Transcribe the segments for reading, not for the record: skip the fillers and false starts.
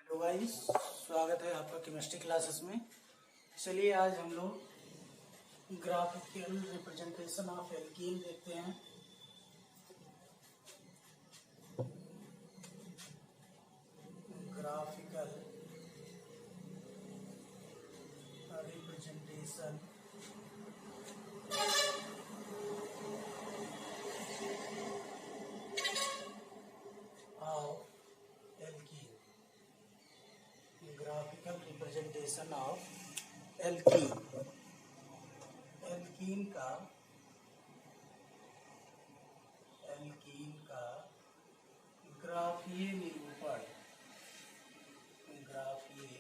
Hello guys, स्वागत है आपका केमिस्ट्री क्लासेस में। चलिए आज हम लोग ग्राफिकल रिप्रेजेंटेशन ऑफ एल्कीन देखते हैं। Graphical representation of alkene. Graphical representation of alkene. Alkene का ग्राफीय निरूपण। ग्राफीय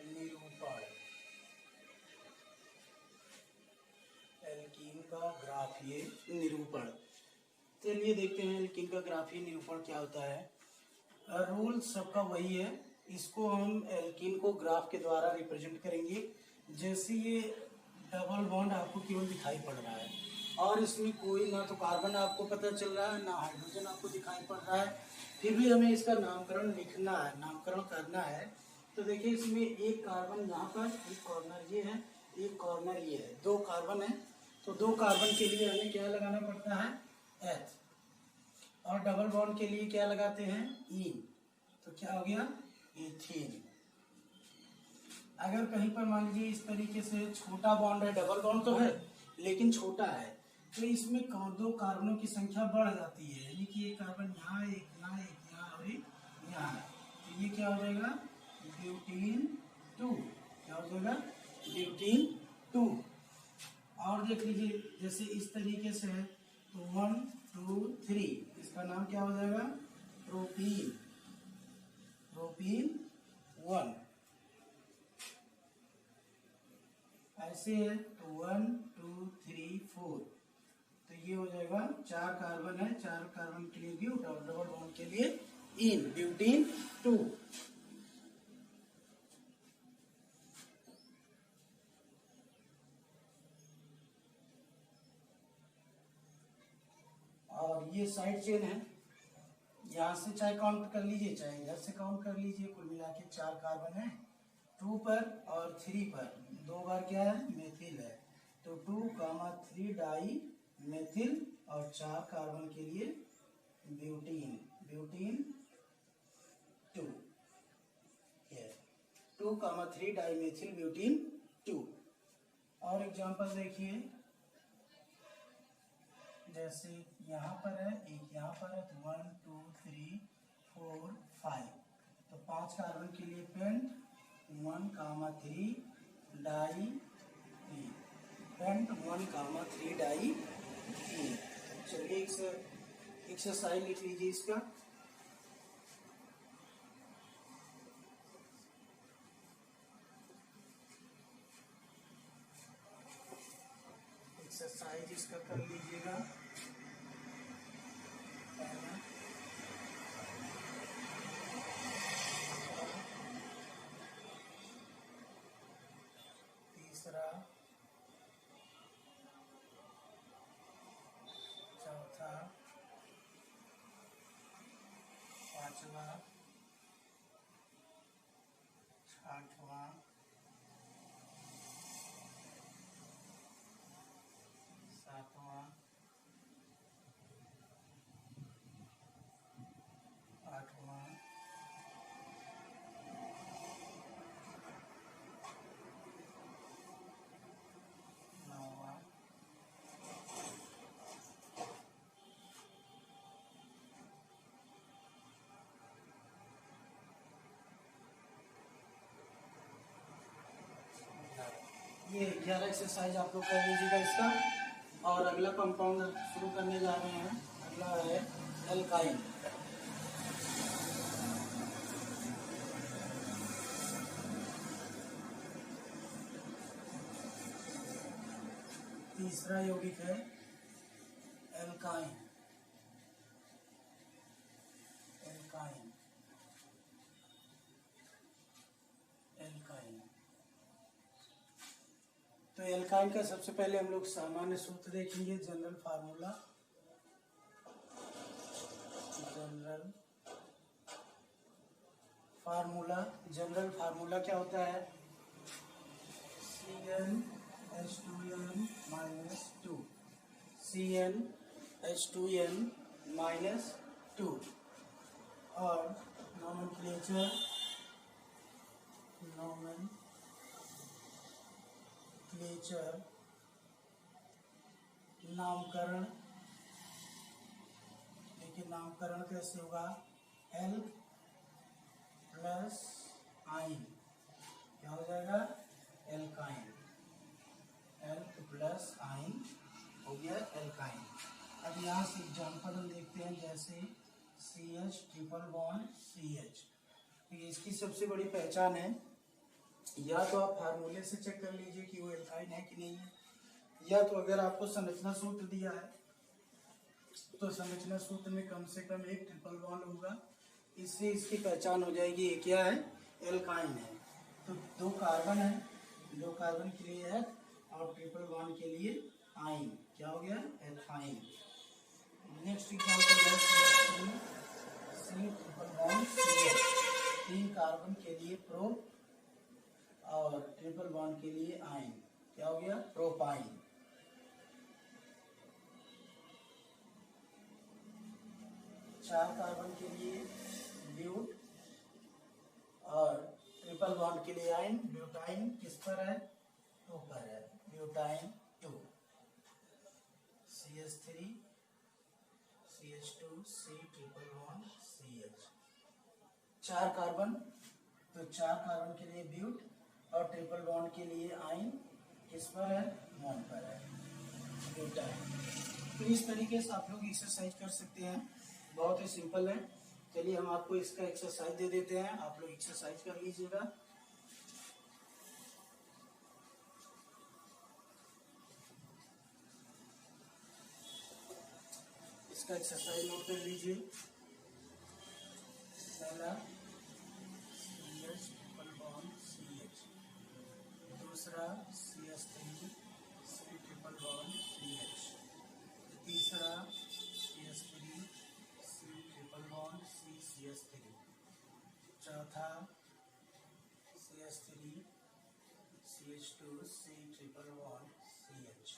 निरूपण। एल्कीन का ग्राफीय निरूपण। चलिए देखते हैं एल्कीन का ग्राफीय निरूपण क्या होता है। रूल सबका वही है। इसको हम एल्कीन को ग्राफ के द्वारा रिप्रेजेंट करेंगे। जैसे ये डबल बॉन्ड आपको केवल दिखाई पड़ रहा है और इसमें कोई ना तो कार्बन आपको पता चल रहा है ना हाइड्रोजन आपको दिखाई पड़ रहा है, फिर भी हमें इसका नामकरण लिखना है, नामकरण करना है। तो देखिए इसमें एक कार्बन यहाँ पर, एक कॉर्नर ये है, एक कॉर्नर ये है, दो कार्बन है। तो दो कार्बन के लिए हमें क्या लगाना पड़ता है, एच, और डबल बॉन्ड के लिए क्या लगाते हैं, इन। तो क्या हो गया, एथीन। अगर कहीं पर मान लीजिए इस तरीके से छोटा बॉन्ड है, डबल बॉन्ड तो है लेकिन छोटा है, तो इसमें दो कार्बनों की संख्या बढ़ जाती है, यानी कि एक कार्बन यहाँ, एक यहाँ, एक यहाँ और एक यहाँ। तो ये क्या हो जाएगा, ब्यूटीन 2। क्या हो जाएगा, ब्यूटीन 2। और देख लीजिए जैसे इस तरीके से है तो 1 2 3, इसका नाम क्या हो जाएगा, प्रोपीन। प्रोपीन 1। ऐसे है तो 1 2 3 4, तो ये हो जाएगा 4 कार्बन है, 4 कार्बन के लिए ब्यूट और डबल बॉन्ड के लिए इन, ब्यूटीन 2। और ये साइड चेन है, यहाँ से चाहे काउंट कर लीजिए चाहे इधर से काउंट कर लीजिए, कुल मिला के 4 कार्बन है। 2 पर और 3 पर दो बार क्या है, मेथिल है, तो 2, 3 डाई मेथिल और 4 कार्बन के लिए butene, butene 2। 2, 3 di methyl butene 2। और एग्जांपल देखिए, जैसे यहाँ पर है, एक यहाँ पर है, तो 1 2 3 4 5, तो 5 कार्बन के लिए पेंट 1, 3 डाई ई, पेंट 1, 3 डाई ई। चलिए एक्सरसाइज लिख लीजिए इसका। एक्सरसाइज इसका कर लीजिएगा। तीसरा, चौथा, पांचवा, छठवां, सातवां, आठवां, नौवां, ये 11 एक्सरसाइज आप लोग कर लीजिएगा इसका। और अगला कंपाउंड शुरू करने जा रहे हैं, अगला है एल्काइन। तीसरा यौगिक है एल्काइन। Alkyne, alkyne. तो एल्काइन का सबसे पहले हम लोग सामान्य सूत्र देखेंगे, general formula. General formula, general formula क्या होता है? CnH2n-2, CnH2n-2। और नोमेनक्लेचर नामकरण, देखिए नामकरण कैसे होगा? एल्क प्लस आइन, क्या हो जाएगा? एल्काइन, एल्क प्लस आइन हो गया एल्काइन। अब यहाँ से एग्जाम्पल हम देखते हैं, जैसे CH ट्रिपल बॉन्ड CH। इसकी सबसे बड़ी पहचान है, या तो आप फार्मूले से चेक कर लीजिए कि वो एल्काइन है कि नहीं है, या तो अगर आपको संरचना सूत्र दिया है तो संरचना सूत्र में कम से कम एक ट्रिपल बॉन्ड होगा, इससे इसकी पहचान हो जाएगी ये क्या है? एल्काइन है। तो 2 कार्बन है, 2 कार्बन के लिए है और ट्रिपल बॉन्ड के लिए आइन, क्या हो गया? एल्काइन। नेक्स्ट एग्जांपल है C triple bond CH, 3 carbon के लिए प्रो और ट्रिपल बॉन्ड के लिए आइन, क्या हो गया? प्रोपाइन। 4 कार्बन के लिए ब्यूट और ट्रिपल बॉन्ड के लिए आइन, ब्यूटाइन किस पर है? 2 पर है, butyne 2। CH3 CH2 C triple bond CH, 4 carbon, तो 4 कार्बन के लिए ब्यूट और ट्रिपल बॉन्ड के लिए आइन किस पर है? 1 पर है, ब्यूटाइन। तो इस तरीके से आप लोग एक्सरसाइज कर सकते हैं, बहुत ही सिंपल है। चलिए हम आपको इसका एक्सरसाइज दे देते हैं, आप लोग एक्सरसाइज कर लीजिएगा। इसका एक्सरसाइज नोट कर लीजिए। पहला CH ट्रिपल बॉन्ड CH, दूसरा CH3 C triple bond CH, तीसरा CH3 C triple bond CH3, चौथा CH3 CH2 C triple bond CH,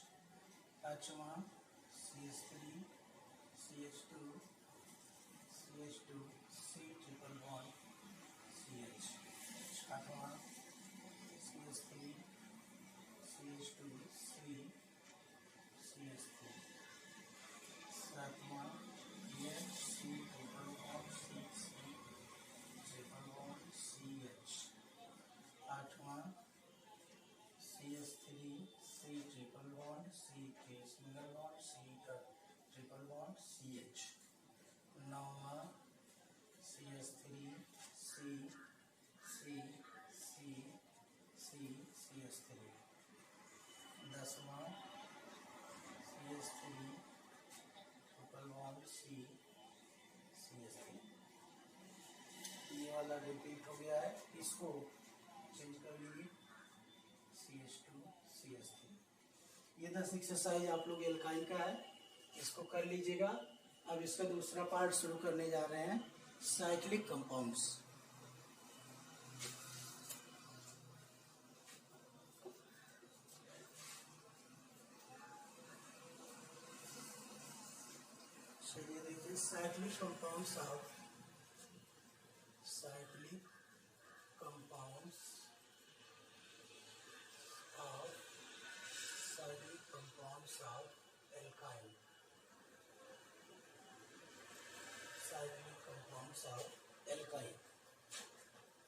पांचवा CH3 CH2 C triple bond CH, छठवां CH3 CH2 C CH3, सातवां C triple bond C triple bond CH, आठवां CH3 C triple bond C single bond C triple bond CH, नौवां CH3 C CH3, दसवां CH3 triple bond C CH3। ये वाला repeat हो गया है, इसको चेंज कर लीजिए CH2 CH3। ये 10 एक्सरसाइज आप लोग एल्काइन का है, इसको कर लीजिएगा। अब इसका दूसरा पार्ट शुरू करने जा रहे हैं, साइक्लिक कंपाउंड्स। चलिए देखिए, cyclic compounds of alkyne, cyclic compounds of alkyne.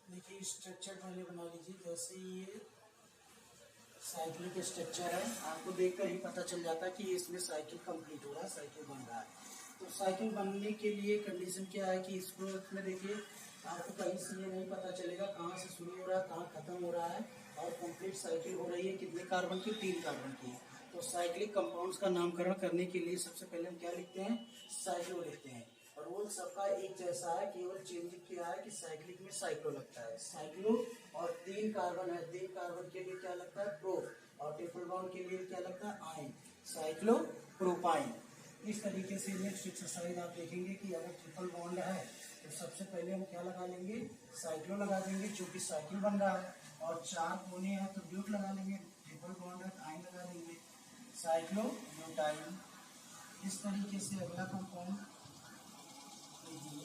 देखिए स्ट्रक्चर पहले बना लीजिए। जैसे ये साइक्लिक स्ट्रक्चर है, आपको देखकर ही पता चल जाता है कि इसमें साइकिल कंप्लीट हो रहा है, साइकिल बन रहा है। तो साइकिल बनने के लिए कंडीशन क्या है कि इसको में देखिए आपको कहीं से ये नहीं पता चलेगा कहाँ से शुरू हो रहा है, कहाँ खत्म हो रहा है, और कंप्लीट साइकिल हो रही है कितने कार्बन की? 3 कार्बन की। तो साइक्लिक कंपाउंड्स का नामकरण करने के लिए सबसे पहले हम क्या लिखते हैं? साइक्लो लिखते हैं। रूल सबका एक जैसा है, केवल चेंज किया है कि साइक्लिक में साइक्लो लगता है, साइक्लो, और 3 कार्बन है, 3 कार्बन के लिए क्या लगता है? प्रो, और ट्रिपल बॉन्ड के लिए क्या लगता है? आइन, साइक्लो प्रोपाइन। इस तरीके से नेक्स्ट एक्सरसाइज आप देखेंगे कि अगर ट्रिपल बॉन्ड है तो सबसे पहले हम क्या लगा लेंगे, साइक्लो लगा देंगे, चूंकि साइकिल बन रहा है और 4 कोने हैं तो ब्यूट लगा लेंगे, ट्रिपल बॉन्ड है आइन लगा देंगे, साइक्लो ब्यूटाइन। इस तरीके से अगला कंपाउंड,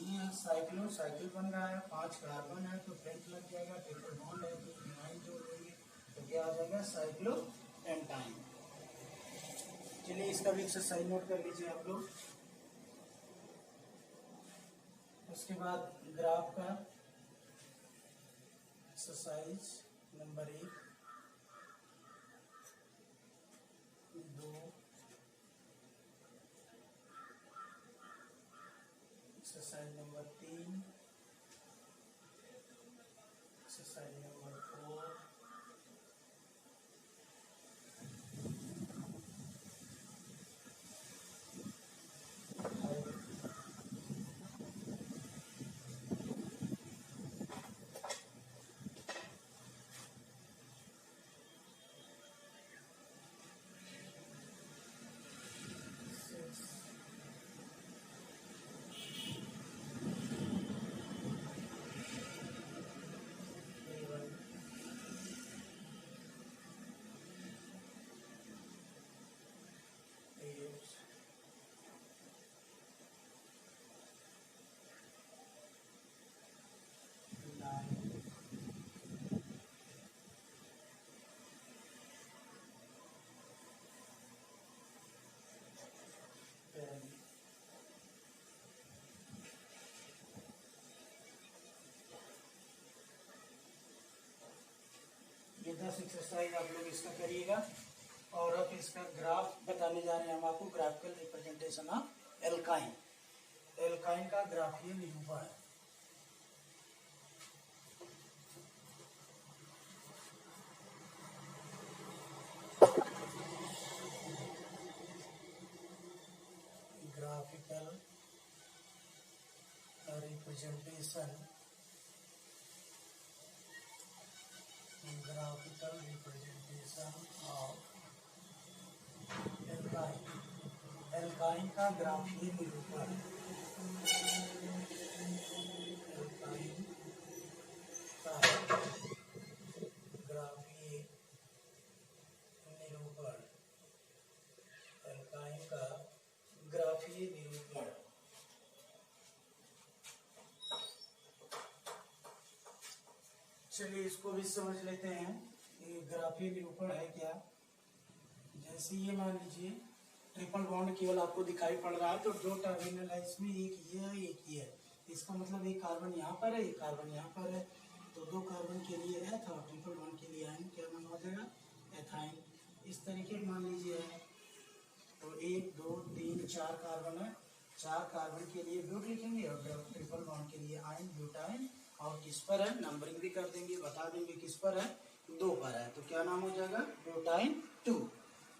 ये साइक्लो, साइकिल बन रहा है, 5 कार्बन है तो फ्रंट लग जाएगा, ट्रिपल बॉन्ड है तो इनाइन जोड़ देंगे, तो क्या आ जाएगा, साइक्लो एंटाइन। चलिए इसका भी एक्सरसाइज नोट कर लीजिए आप लोग। उसके बाद ग्राफ का exercise number 1, 2, exercise number 3, exercise number 4, ये 10 एक्सरसाइज आप लोग इसका करिएगा। और अब इसका ग्राफ बताने जा रहे हैं हम आपको, graphical representation of alkyne. Alkyne का ग्राफीय निरूपण है। Graphical representation, graphical representation of alkyne. Alkyne का ग्राफीय निरूपण, एल्काइन का ग्राफीय निरूपण, एल्काइन का ग्राफीय निरूपण। चलिए इसको भी समझ लेते हैं, ये ग्राफीय निरूपण है क्या। जैसे ये मान लीजिए ट्रिपल बॉन्ड केवल आपको दिखाई पड़ रहा है, तो 2 टर्मिनल है इसमें, एक ये है एक ये है, इसका मतलब एक कार्बन यहाँ पर है, एक कार्बन यहाँ पर है, तो 2 कार्बन के लिए एथ और ट्रिपल बॉन्ड के लिए आइन, क्या नाम हो जाएगा, एथाइन। इस तरीके मान लीजिए है, तो 1 2 3 4 कार्बन है, 4 कार्बन के लिए ब्यूट लिखेंगे और ट्रिपल बॉन्ड के लिए आइन ब्यूटाइन। और किस पर है, नंबरिंग भी कर देंगे, बता देंगे किस पर है, 2 पर है, तो क्या नाम हो जाएगा, ब्यूटाइन 2।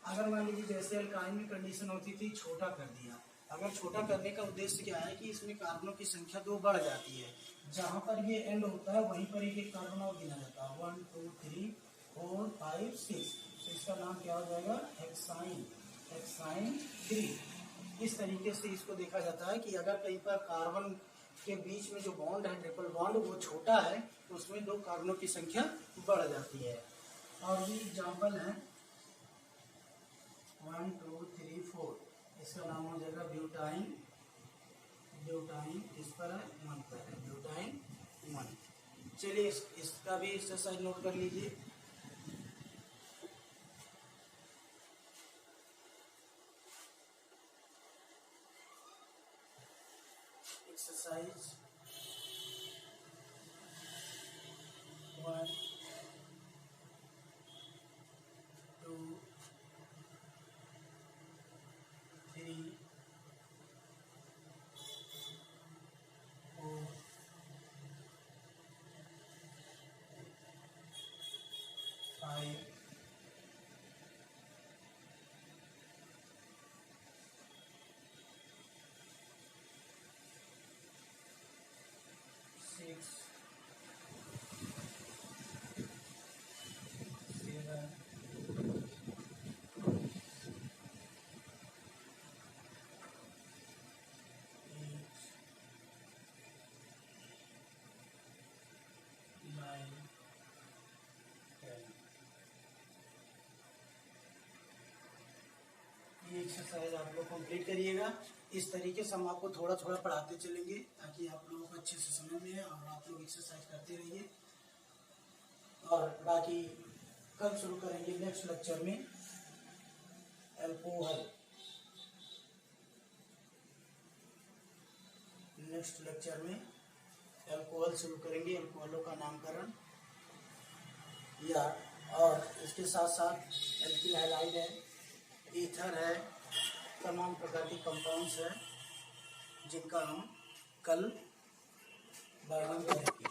अगर मान लीजिए जैसे एल्काइन में कंडीशन होती थी छोटा कर दिया, अगर छोटा करने का उद्देश्य क्या है कि इसमें कार्बनों की संख्या 2 बढ़ जाती है, जहां पर ये एंड होता है वहीं पर एक कार्बन और गिना जाता है, 1 2 3 4 5 6, तो इसका नाम क्या हो जाएगा, हेक्साइन, हेक्साइन 3। इस तरीके से इसको देखा जाता है कि अगर कहीं पर कार्बन के बीच में जो बॉन्ड है, ट्रिपल बॉन्ड, वो छोटा है तो उसमें 2 कार्बनों की संख्या बढ़ जाती है। और ये एग्जाम्पल है 1 2 3 4, इसका नाम हो जाएगा ब्यूटाइन, ब्यूटाइन किस पर है, 1 पर है, ब्यूटाइन 1। चलिए इसका भी एक्सरसाइज नोट कर लीजिए। एक्सरसाइज 1 2 3 4 5 6 7 8 एक्सरसाइज आप लोग कंप्लीट करिएगा। इस तरीके से हम आपको थोड़ा थोड़ा पढ़ाते चलेंगे ताकि आप लोगों को अच्छे से समझ में आए और आप लोग एक्सरसाइज करते रहिए। और बाकी कल शुरू करेंगे नेक्स्ट लेक्चर में अल्कोहल। नेक्स्ट लेक्चर में अल्कोहल शुरू करेंगे, अल्कोहलों का नामकरण या और इसके साथ साथ एल्किल हैलाइड है, ईथर है, तमाम प्रकार के कंपाउंड्स हैं जिनका हम कल वर्णन करेंगे।